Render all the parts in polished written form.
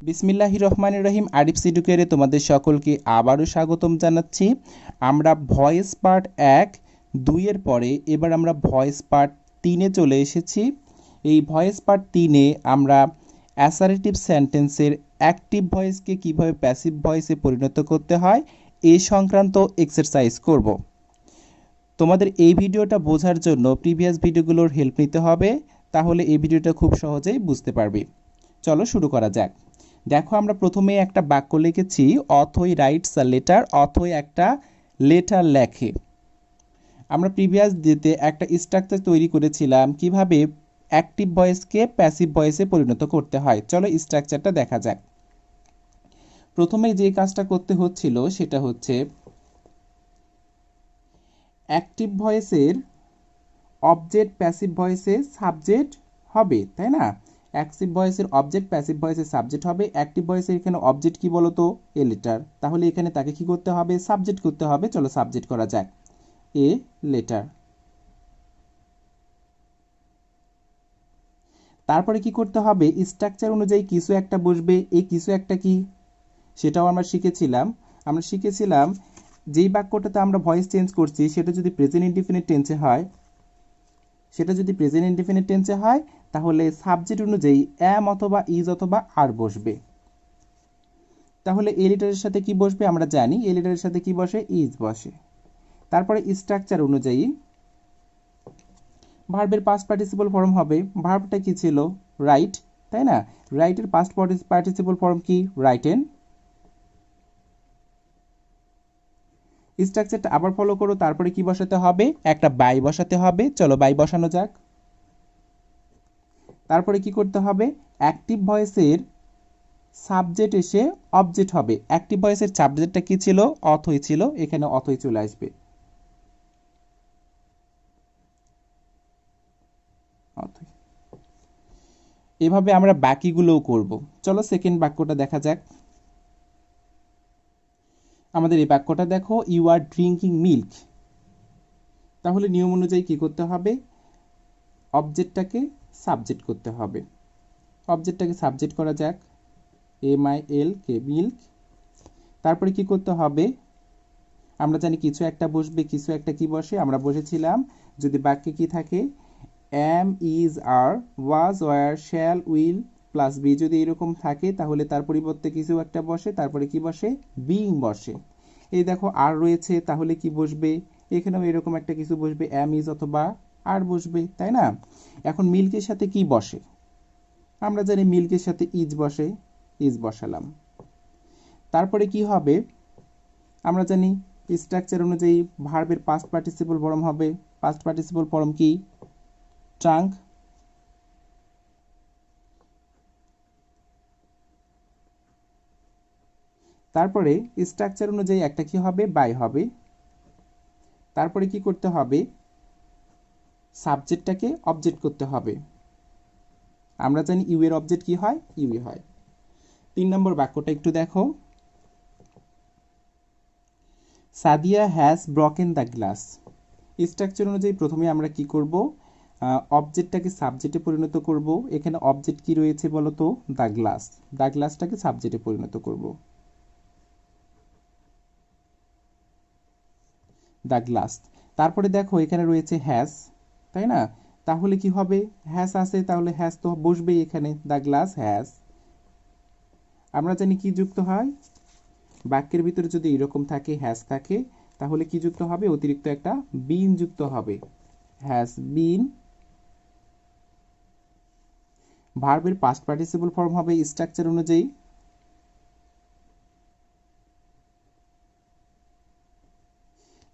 বিসমিল্লাহির রহমানির রহিম। আরিফস এডুকেয়ারে তোমাদের সকলকে আবারও স্বাগতম জানাচ্ছি। আমরা ভয়েস পার্ট 1, 2 এর পরে এবার আমরা ভয়েস পার্ট 3-এ চলে এসেছি। এই ভয়েস পার্ট 3-এ আমরা অ্যাসারেটিভ সেন্টেন্সের অ্যাক্টিভ ভয়েসকে কিভাবে প্যাসিভ ভয়েসে পরিণত করতে হয় এই সংক্রান্ত এক্সারসাইজ করব। তোমাদের এই ভিডিওটা বোঝার জন্য প্রিভিয়াস ভিডিওগুলোর হেল্প নিতে হবে, তাহলে এই ভিডিওটা খুব সহজেই বুঝতে পারবে। চলো শুরু করা যাক। দেখো, আমরা প্রথমে একটা বাক্য লিখেছি, অথই রাইটস আ লেটার। অথই একটা লেটার লেখে। আমরা প্রিভিয়াস ডেতে একটা স্ট্রাকচার তৈরি করেছিলাম কিভাবে অ্যাক্টিভ ভয়েসকে প্যাসিভ ভয়েসে পরিণত করতে হয়। চলো স্ট্রাকচারটা দেখা যাক। প্রথমে যে কাজটা করতে হচ্ছিল সেটা হচ্ছে অ্যাক্টিভ ভয়েসের অবজেক্ট প্যাসিভ ভয়েসে সাবজেক্ট হবে, তাই না? অ্যাক্টিভ ভয়েসের অবজেক্ট প্যাসিভ ভয়েসে সাবজেক্ট হবে। অ্যাক্টিভ ভয়েসের এখানে অবজেক্ট কি বলতো? A letter. তাহলে এখানে তাকে কি করতে হবে? সাবজেক্ট করতে হবে। চলো সাবজেক্ট করা যাক, এ লেটার। তারপরে কি করতে হবে? স্ট্রাকচার অনুযায়ী কিছু একটা বসবে। এই কিছু একটা কি, সেটাও আমরা শিখেছিলাম। আমরা শিখেছিলাম যেই বাক্যটাতে আমরা ভয়েস চেঞ্জ করছি সেটা যদি প্রেজেন্ট ইনডিফিনিট টেন্সে হয়, তাহলে সাবজেক্ট অনুযায়ী অ্যাম অথবা ইজ অথবা আর বসবে। তাহলে এ লেটারের সাথে কি বসবে? আমরা জানি এ লেটারের সাথে কি বসে? ইজ বসে। তারপরে স্ট্রাকচার অনুযায়ী ভার্বের পাস্ট পার্টিসিপল ফর্ম হবে। ভার্বটা কি ছিল? রাইট, তাই না? রাইটের পাস্ট পার্টিসিপল ফর্ম কি? রাইটেন। স্ট্রাকচারটা আবার ফলো করো। তারপরে কি বসাতে হবে? একটা বাই বসাতে হবে। চলো বাই বসানো যাক। তারপরে কি করতে হবে? অ্যাক্টিভ ভয়েসের সাবজেক্ট এসে অবজেক্ট হবে। অ্যাক্টিভ ভয়েসের সাবজেক্টটা কি ছিল? অথই ছিল। এখানে অথই চলে আসবে। অথই। এভাবে আমরা বাকিগুলোও করব। চলো সেকেন্ড বাক্যটা দেখা যাক। আমাদের এই বাক্যটা দেখো, ইউ আর ড্রিঙ্কিং মিল্ক। তাহলে নিয়ম অনুযায়ী কি করতে হবে? অবজেক্টটাকে সাবজেক্ট করতে হবে। অবজেক্টটাকে সাবজেক্ট করা যাক, MILK, মিল্ক। তারপরে কি করতে হবে? আমরা জানি কিছু একটা বসবে। কিছু একটা কি বসে? আমরা বসেছিলাম যদি বাক্যে কি থাকে, am, is, are, was, were, shall, will plus be যদি এরকম থাকে, তাহলে তার পরিবর্তে কিছু একটা বসে। তারপরে কি বসে? বিইং বসে। এই দেখো আর রয়েছে, তাহলে কি বসবে? এখানেও এরকম একটা কিছু বসবে, এম, ইজ অথবা আর বসবে, তাই না? এখন মিল্কের সাথে কি বসে? আমরা জানি মিল্কের সাথে ইজ বসে, ইজ বসালাম। তারপরে কি হবে? আমরা জানি স্ট্রাকচার অনুযায়ী ভার্বের পাস্ট পার্টিসিপল ফর্ম হবে। পাস্ট পার্টিসিপল ফর্ম কি? ট্রাঙ্ক। তারপরে স্ট্রাকচার অনুযায়ী একটা কি হবে? বাই হবে। তারপরে কি করতে হবে? সাবজেক্টটাকে অবজেক্ট করতে হবে। আমরা জানি ইউ এর অবজেক্ট কি হয়? ইউ হয়। 3 নম্বর বাক্যটা একটু দেখো, Sadia has broken the glass. Structure অনুযায়ী প্রথমে আমরা কি করব? অবজেক্টটাকে সাবজেক্টে পরিণত করব। এখানে অবজেক্ট কি রয়েছে বলো তো? The glass. দ্য গ্লাসটাকে সাবজেক্টে পরিণত করব, দ্য গ্লাস। তারপরে দেখো এখানে রয়েছে হ্যাজ, তাই না? তাহলে কি হবে? হ্যাজ আছে, তাহলে হ্যাজ তো বসবেই এখানে, দ্য গ্লাস হ্যাজ। আমরা জানি কি যুক্ত হয়? বাক্যের ভিতরে যদি এরকম থাকে, হ্যাজ থাকে, তাহলে কি যুক্ত হবে? অতিরিক্ত একটা বিন যুক্ত হবে, হ্যাজ বিন। ভার্বের পাস্ট পার্টিসিপল ফর্ম হবে স্ট্রাকচার অনুযায়ী।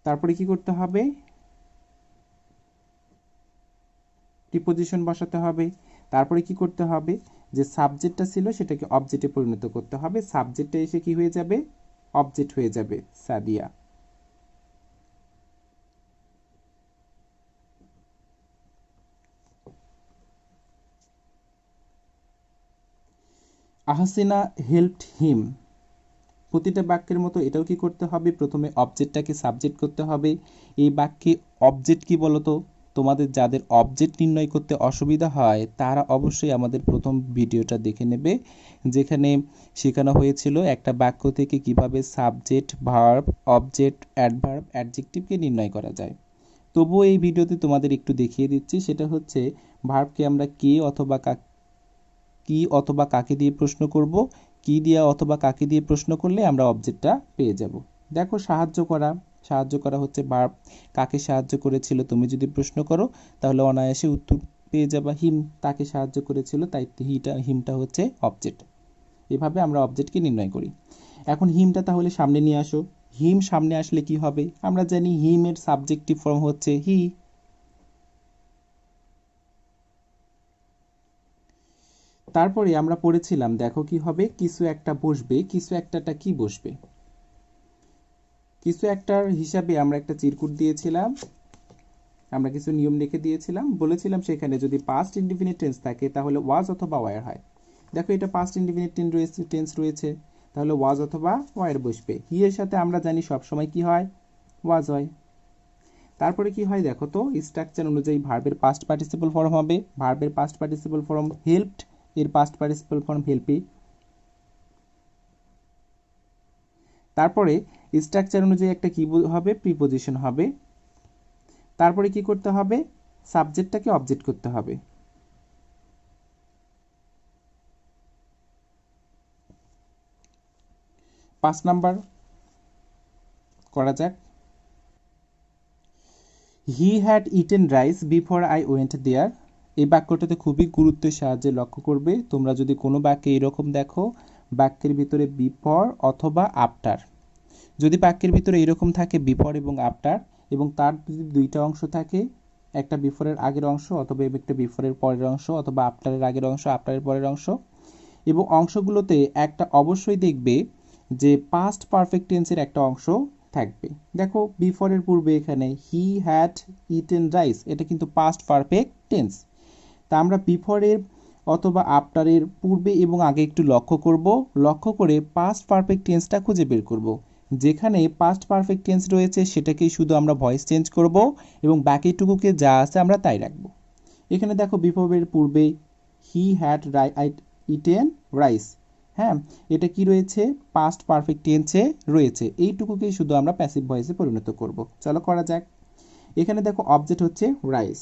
তারপরে কি করতে হবে? প্রিপোজিশন বসাতে হবে। তারপরে কি করতে হবে? যে সাবজেক্টটা ছিল সেটাকে অবজেক্টে পরিণত করতে হবে। সাবজেক্টটা এসে কি হয়ে যাবে? অবজেক্ট হয়ে যাবে, সাদিয়া। আহসিনা helped him. প্রতিটা বাক্যের মতো এটাও কি করতে হবে? প্রথমে অবজেক্টটাকে সাবজেক্ট করতে হবে। এই বাক্যে অবজেক্ট কি বলতো? তোমাদের যাদের অবজেক্ট নির্ণয় করতে অসুবিধা হয় তারা অবশ্যই আমাদের প্রথম ভিডিওটা দেখে নেবে, যেখানে শেখানো হয়েছিল একটা বাক্য থেকে কিভাবে সাবজেক্ট, ভার্ব, অবজেক্ট, অ্যাডভার্ব, অ্যাডজেক্টিভকে নির্ণয় করা যায়। তবুও এই ভিডিওতে তোমাদের একটু দেখিয়ে দিচ্ছি, সেটা হচ্ছে ভার্বকে আমরা কি অথবা কাকে দিয়ে প্রশ্ন করব, কি দিয়ে অথবা কাকে দিয়ে প্রশ্ন করলে আমরা অবজেক্টটা পেয়ে যাব। দেখো, সাহায্য করা হচ্ছে ভার্ব। কাকে সাহায্য করেছিল তুমি যদি প্রশ্ন করো তাহলে অনায়াসে উত্তর পেয়ে যাবা, হিম তাকে সাহায্য করেছিল, তাই হিমটা হচ্ছে অবজেক্ট। এভাবে আমরা অবজেক্টকে নির্ণয় করি। এখন হিমটা তাহলে সামনে নিয়ে আসো। হিম সামনে আসলে কি হবে? আমরা জানি হিমের সাবজেক্টিভ ফর্ম হচ্ছে হি। তারপরে আমরা পড়েছিলাম, দেখো কি হবে, কিছু একটা বসবে, কিছু একটাটা কি বসবে? কিছু একটার হিসাবে আমরা একটা চিরকুট দিয়েছিলাম, আমরা কিছু নিয়ম লিখে দিয়েছিলাম, বলেছিলাম সেখানে যদি পাস্ট ইনডিফিনিট টেন্স থাকে তাহলে ওয়াজ অথবা ওয়ার হয়। দেখো, এটা পাস্ট ইনডিফিনিট টেন্স রয়েছে, তাহলে ওয়াজ অথবা ওয়ার বসবে। হি এর সাথে আমরা জানি সবসময় কি হয়, ওয়াজ হয়। তারপরে কি হয় দেখো তো, স্ট্রাকচার অনুযায়ী ভার্বের পাস্ট পার্টিসিপল ফর্ম হবে। ভার্বের পাস্ট পার্টিসিপল ফর্ম হেল্পড, এর পাস্ট পার্টিসিপল ফর্ম হেল্পি। তারপরে স্ট্রাকচার অনুযায়ী একটা কি হবে, প্রিপোজিশন হবে। তারপরে কি করতে হবে, সাবজেক্টটাকে অবজেক্ট করতে হবে। 5 নাম্বার করা যাক। He had eaten rice before I went there. এই বাক্যটাতে খুবই গুরুত্বের সাহায্যে লক্ষ্য করবে। তোমরা যদি কোনো বাক্যে এরকম দেখো, বাক্যের ভিতরে বিফোর অথবা আফটার, যদি বাক্যের ভিতরে এরকম থাকে বিফোর এবং আফটার, এবং তার যদি দুইটা অংশ থাকে, একটা বিফোরের আগের অংশ অথবা একটা বিফোরের পরের অংশ, অথবা আফটারের আগের অংশ আফটারের পরের অংশ, এবং অংশগুলোতে একটা অবশ্যই দেখবে যে পাস্ট পারফেক্ট টেন্সের একটা অংশ থাকবে। দেখো, বিফোরের পূর্বে এখানে হি হ্যাড ইটেন রাইস, এটা কিন্তু পাস্ট পারফেক্ট টেন্স। তা আমরা বিফোরের অথবা আফটারের পূর্বে এবং আগে একটু লক্ষ্য করে পাস্ট পারফেক্ট টেন্সটা খুঁজে বের করব। যেখানে পাস্ট পারফেক্ট টেন্স রয়েছে সেটাকেই শুধু আমরা ভয়েস চেঞ্জ করব এবং বাকিটুকুকে যা আছে আমরা তাই রাখবো। এখানে দেখো, বিফোরের পূর্বে হি হ্যাড ইটেন রাইস, হ্যাঁ, এটা কি রয়েছে, পাস্ট পারফেক্ট টেন্সে রয়েছে। এইটুকুকেই শুধু আমরা প্যাসিভ ভয়েসে পরিণত করব। চলো করা যাক। এখানে দেখো, অবজেক্ট হচ্ছে রাইস।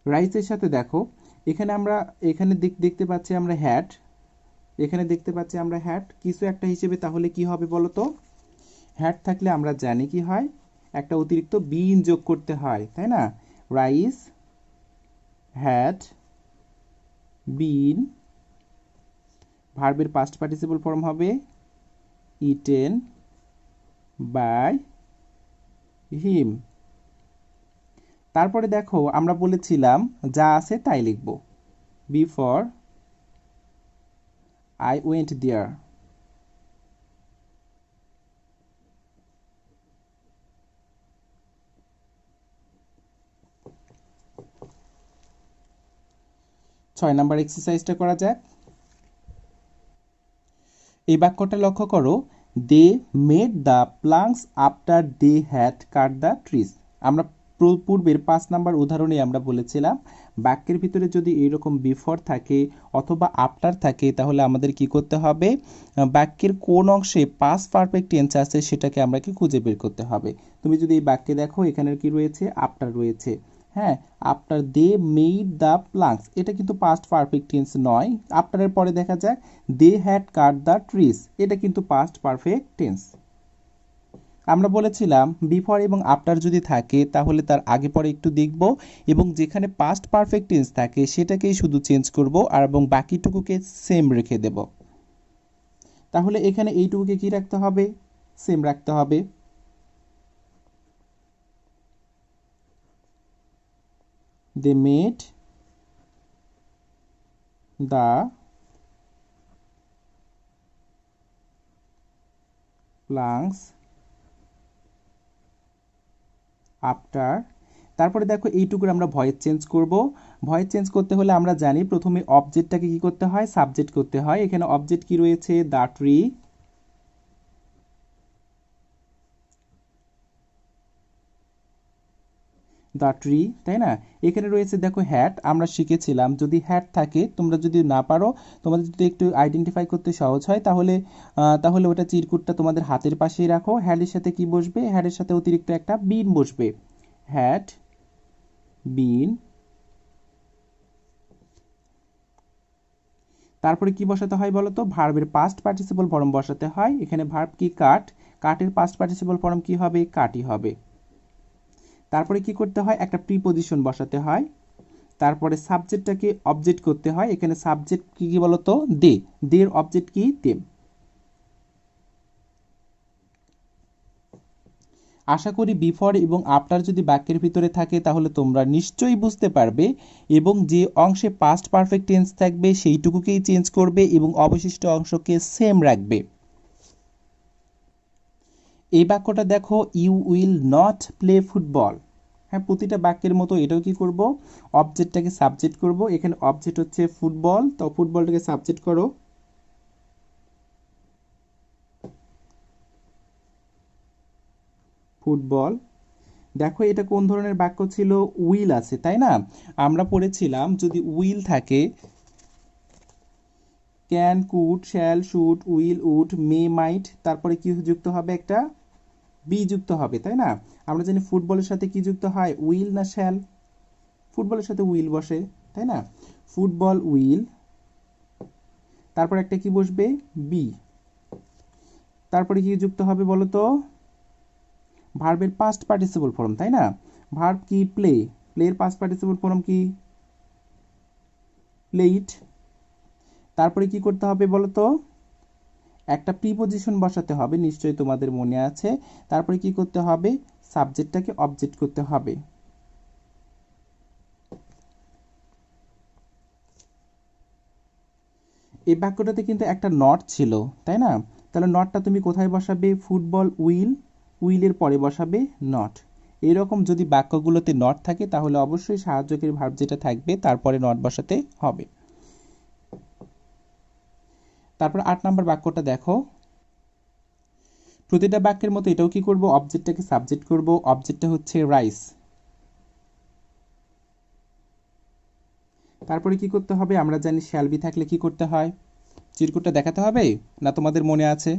রাইসের সাথে দেখো, এখানে দেখতে পাচ্ছি আমরা হ্যাড, এখানে দেখতে পাচ্ছি আমরা হ্যাড কিছু একটা হিসেবে, তাহলে কি হবে বলো তো? হ্যাড থাকলে আমরা জানি কি হয়, একটা অতিরিক্ত বিন যোগ করতে হয়, তাই না? রাইস হ্যাড বিন, ভার্বের পাস্ট পার্টিসিপল ফর্ম হবে ইটেন বাই হিম। তারপরে দেখো, আমরা বলেছিলাম যা আছে তাই লিখব। বিফোর আই ওয়েন্ট দেয়ার, ছয় নাম্বার এক্সারসাইজটা করা যাক। এই বাক্যটা লক্ষ্য করো, they made the planks after they had cut the trees. আমরা পূর্বের 5 নাম্বার উদাহরণে আমরা বলেছিলাম বাক্যের ভিতরে যদি এরকম বিফোর থাকে অথবা আফটার থাকে তাহলে আমাদের কি করতে হবে, বাক্যের কোন অংশে পাস্ট পারফেক্ট টেন্স আছে সেটাকে আমরা কি খুঁজে বের করতে হবে। তুমি যদি এই বাক্যে দেখো, এখানে কি রয়েছে, আফটার রয়েছে, হ্যাঁ, after they made the planks, এটা কিন্তু পাস্ট পারফেক্ট টেন্স নয়। আফটারের পরে দেখা যাক they had cut the trees, এটা কিন্তু পাস্ট পারফেক্ট টেন্স। আমরা বলেছিলাম বিফোর এবং আফটার যদি থাকে তাহলে তার আগে পরে একটু দেখব, এবং যেখানে পাস্ট পারফেক্ট টেন্স থাকে সেটাকেই শুধু চেঞ্জ করব আর এবং বাকিটুকুকে সেম রেখে দেব। তাহলে এখানে এইটুকুকে কি রাখতে হবে, সেম রাখতে হবে। They made the planks after. তারপরে দেখো, এইটুকুর আমরা ভয়েস চেঞ্জ করব। ভয়েস চেঞ্জ করতে হলে আমরা জানি প্রথমে অবজেক্টটাকে কি করতে হয়, সাবজেক্ট করতে হয়। এখানে অবজেক্ট কি রয়েছে, দ্য ট্রি। দ্য ট্রি, তাই না? এখানে রয়েছে দেখো হ্যাট, আমরা শিখেছিলাম যদি হ্যাট থাকে, তোমরা যদি না পারো, তোমাদের যদি একটু আইডেন্টিফাই করতে সহজ হয়, তাহলে ওটা চিরকুটটা তোমাদের হাতের পাশেই রাখো। হ্যাটের সাথে কি বসবে? হ্যাটের সাথে অতিরিক্ত একটা বিন বসবে। হ্যাট, বিন। তারপরে কি বসাতে হয় বলো তো? ভার্বের পাস্ট পার্টিসিপল ফর্ম বসাতে হয়। এখানে ভার্ব কি? কাট। কাটের পাস্ট পার্টিসিপল ফর্ম কি হবে? কাটই হবে। তারপরে কি করতে হয়? একটা প্রিপোজিশন বসাতে হয়। তারপরে সাবজেক্টটাকে অবজেক্ট করতে হয়। এখানে সাবজেক্ট কি কি বলতো? দে। দের অবজেক্ট কি? দেম। আশা করি বিফোর এবং আফটার যদি বাক্যের ভিতরে থাকে তাহলে তোমরা নিশ্চয়ই বুঝতে পারবে, এবং যে অংশে পাস্ট পারফেক্ট টেন্স থাকবে সেইটুকুকেই চেঞ্জ করবে এবং অবশিষ্ট অংশকে সেম রাখবে। এই বাক্যটা দেখো, you will not play football. হ্যাঁ, প্রতিটা বাক্যের মতো এটাও কি করব? অবজেক্টটাকে সাবজেক্ট করব। এখানে অবজেক্ট হচ্ছে ফুটবল, তো ফুটবলটাকে সাবজেক্ট করো। ফুটবল। দেখো এটা কোন ধরনের বাক্য ছিল? উইল আছে, তাই না? আমরা পড়েছিলাম যদি উইল থাকে, can, could, shall, should, will, would, may, might, তারপরে কি যুক্ত হবে? একটা বি যুক্ত হবে, তাই না? আমরা জানি ফুটবলের সাথে কি যুক্ত হয়? উইল না শ্যাল? ফুটবলের সাথে উইল বসে, তাই না? Football will. তারপর একটা কি বসবে? বি। তারপরে কি যুক্ত হবে বলো তো? ভার্বের পাস্ট পার্টিসিপল ফর্ম, তাই না? ভার্ব কি? প্লে। প্লের পাস্ট পার্টিসিপল ফর্ম কি? প্লেইট। তারপরে কি করতে হবে বলো তো? একটা প্রিপোজিশন বসাতে হবে, নিশ্চয়ই তোমাদের মনে আছে। তারপরে কি করতে হবে? সাবজেক্টটাকে অবজেক্ট করতে হবে। এই বাক্যটাতে কিন্তু একটা নট ছিল, তাই না? তাহলে নটটা তুমি কোথায় বসাবে? ফুটবল উইল, উইলের পরে বসাবে নট। এরকম যদি বাক্যগুলোতে নট থাকে তাহলে অবশ্যই সাহায্যকারী ভার্ব যেটা থাকবে তারপরে নট বসাতে হবে। তারপর 8 নম্বর বাক্যটা দেখো, প্রতিটা বাক্যের মতো এটাও কি করব? অবজেক্টটাকে সাবজেক্ট করব। অবজেক্টটা হচ্ছে রাইস। তারপরে কি করতে হবে? আমরা জানি শ্যাল বি থাকলে কি করতে হয়? চিরকুটটা দেখাতে হবে না? তোমাদের মনে আছে?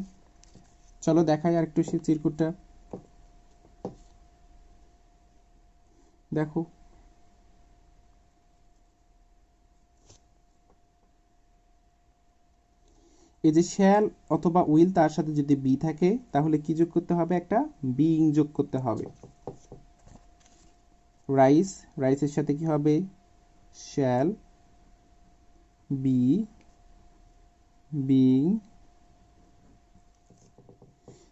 চলো দেখাই আর একটু সেই চিরকুটটা। দেখো, এই যে শ্যাল অথবা উইল, তার সাথে যদি বি থাকে তাহলে কি যোগ করতে হবে? একটা বিইং যোগ করতে হবে। রাইস, রাইসের সাথে কি হবে? Shall be, being.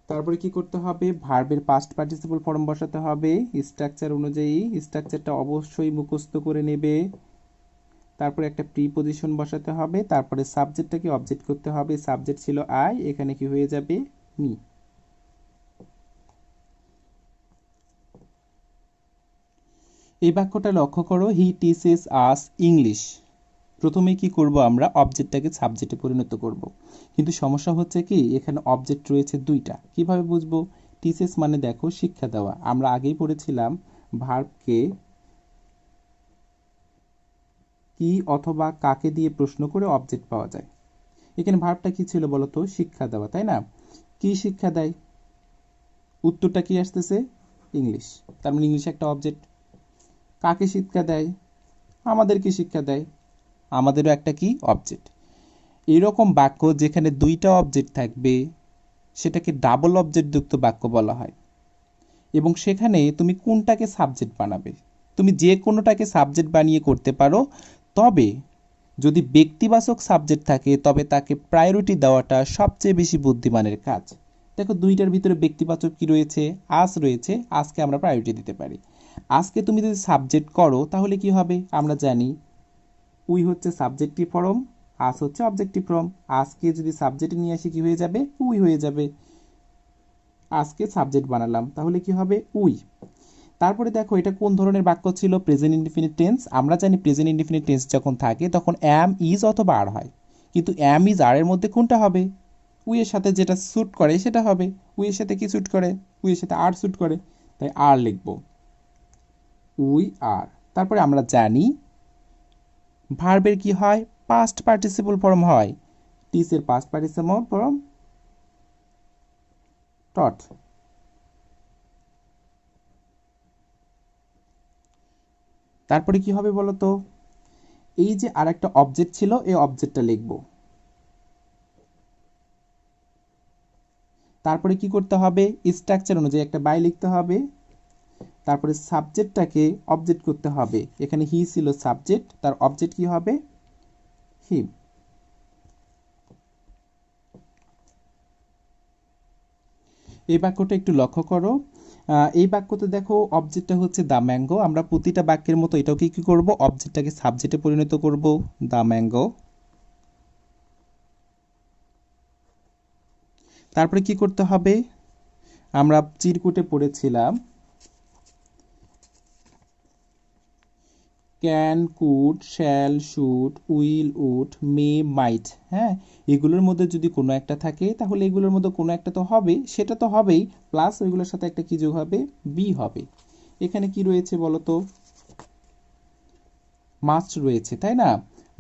তারপরে কি করতে হবে? ভার্বের পাস্ট পার্টিসিপল ফর্ম বসাতে হবে স্ট্রাকচার অনুযায়ী। স্ট্রাকচারটা অবশ্যই মুখস্থ করে নেবে। তারপরে একটা প্রিপোজিশন বসাতে হবে। তারপরে সাবজেক্টটাকে অবজেক্ট করতে হবে। সাবজেক্ট ছিল আই, এখানে কি হয়ে যাবে? মি। এই বাক্যটা লক্ষ্য করো, হি টিচেস আস ইংলিশ। প্রথমে কি করব? আমরা অবজেক্টটাকে সাবজেক্টে পরিণত করব, কিন্তু সমস্যা হচ্ছে কি এখানে অবজেক্ট রয়েছে দুইটা। কিভাবে বুঝবো? টিচেস মানে দেখো শিক্ষা দেওয়া। আমরা আগেই পড়েছিলাম ভার্বকে কি অথবা কাকে দিয়ে প্রশ্ন করে অবজেক্ট পাওয়া যায়। এখানে ভার্বটা কি ছিল বলতো? শিক্ষা দেওয়া, তাই না? কি শিক্ষা দেয়? উত্তরটা কি আসতেছে? ইংলিশ। তার মানে ইংলিশ একটা অবজেক্ট। কাকে শিক্ষা দেয়? আমাদেরকে শিক্ষা দেয়। আমাদেরও একটা কি? অবজেক্ট। এরকম বাক্য যেখানে দুইটা অবজেক্ট থাকবে সেটাকে ডাবল অবজেক্ট যুক্ত বাক্য বলা হয়। এবং সেখানে তুমি কোনটাকে সাবজেক্ট বানাবে? তুমি যে কোনোটাকে সাবজেক্ট বানিয়ে করতে পারো, তবে যদি ব্যক্তিবাচক সাবজেক্ট থাকে তবে তাকে প্রায়োরিটি দেওয়াটা সবচেয়ে বেশি বুদ্ধিমানের কাজ। দেখো দুইটার ভিতরে ব্যক্তিবাচক কি রয়েছে? আজ রয়েছে। আজকে আমরা প্রায়োরিটি দিতে পারি। আজকে তুমি যদি সাবজেক্ট করো তাহলে কি হবে? আমরা জানি উই হচ্ছে সাবজেক্টিভ ফর্ম, আজ হচ্ছে অবজেক্টিভ ফর্ম। আজকে যদি সাবজেক্ট নিয়ে আসি কি হয়ে যাবে? উই হয়ে যাবে। আজকে সাবজেক্ট বানালাম, তাহলে কি হবে? উই। তারপরে দেখো এটা কোন ধরনের বাক্য ছিল? Present indefinite tense. আমরা জানি প্রেজেন্ট ইনডিফিনিট টেন্স যখন থাকে তখন অ্যাম, ইজ অথবা আর হয়। কিন্তু অ্যাম, ইজ, আর এর মধ্যে কোনটা হবে? উই এর সাথে যেটা স্যুট করে সেটা হবে। উই এর সাথে কি স্যুট করে? উই এর সাথে আর স্যুট করে, তাই আর লিখবো। We are. তারপরে আমরা জানি ভার্বের কি হয়, পাস্ট পার্টিসিপল ফর্ম হয়, টিস এর পাস্ট পার্টিসিপল ফর্ম টট। তারপরে কি হবে বলো তো, এই যে আরেকটা অবজেক্ট ছিল এই অবজেক্টটা লিখব। তারপরে কি করতে হবে, স্ট্রাকচার অনুযায়ী একটা বাই লিখতে হবে। তারপরে সাবজেক্টটাকে অবজেক্ট করতে হবে, এখানে হি ছিল সাবজেক্ট, তার অবজেক্ট কি হবে, হিম। এই বাক্যটা একটু লক্ষ্য করো। এই বাক্যতে দেখো অবজেক্টটা হচ্ছে দ্য ম্যাঙ্গো। আমরা প্রতিটা বাক্যের মতো এটাও কি করব, অবজেক্টটাকে সাবজেক্টে পরিণত করব, দ্য ম্যাঙ্গো। তারপরে কি করতে হবে, আমরা চিরকুটে পড়েছিলাম can, could, shall, should, will, would, may, might. হ্যাঁ, এগুলোর মধ্যে যদি কোনো একটা থাকে তাহলে এগুলোর মধ্যে কোনো একটা তো হবে, সেটা তো হবেই, প্লাস ওইগুলোর সাথে একটা কি যোগ হবে, বি হবে। এখানে কি রয়েছে বলো তো, মাস্ট রয়েছে, তাই না?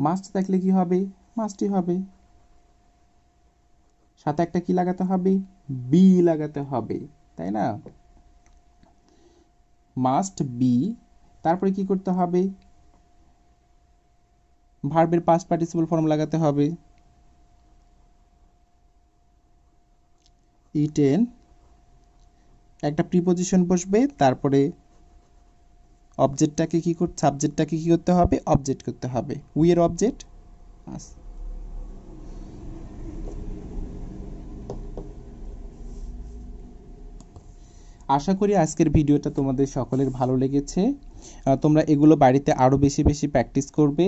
মাস্ট থাকলে কি হবে, মাস্টই হবে, সাথে একটা কি লাগাতে হবে, বি লাগাতে হবে, তাই না? Must be. তারপরে কি করতে হবে, ভার্বের পাস্ট পার্টিসিপল ফর্ম লাগাতে হবে, ইটেন, একটা প্রিপোজিশন বসবে, তারপরে অবজেক্টটাকে কি করতে, সাবজেক্টটাকে কি করতে হবে, অবজেক্ট করতে হবে, উই এর অবজেক্ট। আশা করি আজকের ভিডিওটা তোমাদের সকলের ভালো লেগেছে। তোমরা এগুলো বাড়িতে আরও বেশি বেশি প্র্যাকটিস করবে।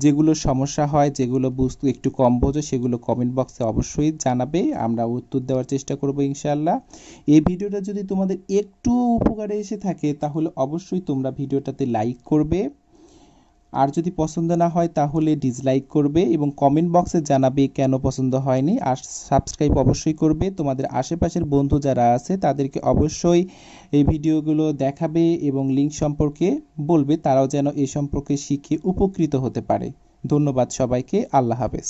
যেগুলো সমস্যা হয়, যেগুলো বুঝতে একটু কম বোঝো, সেগুলো কমেন্ট বক্সে অবশ্যই জানাবে, আমরা উত্তর দেওয়ার চেষ্টা করব ইনশাআল্লাহ। এই ভিডিওটা যদি তোমাদের একটু উপকারে এসে থাকে তাহলে অবশ্যই তোমরা ভিডিওটাতে লাইক করবে, আর যদি পছন্দ না হয় তাহলে ডিসলাইক করবে এবং কমেন্ট বক্সে জানাবে কেন পছন্দ হয়নি। আর সাবস্ক্রাইব অবশ্যই করবে। তোমাদের আশেপাশের বন্ধু যারা আছে তাদেরকে অবশ্যই এই ভিডিওগুলো দেখাবে এবং লিঙ্ক সম্পর্কে বলবে, তারাও যেন এই সম্পর্কে শিখে উপকৃত হতে পারে। ধন্যবাদ সবাইকে, আল্লাহ হাফেজ।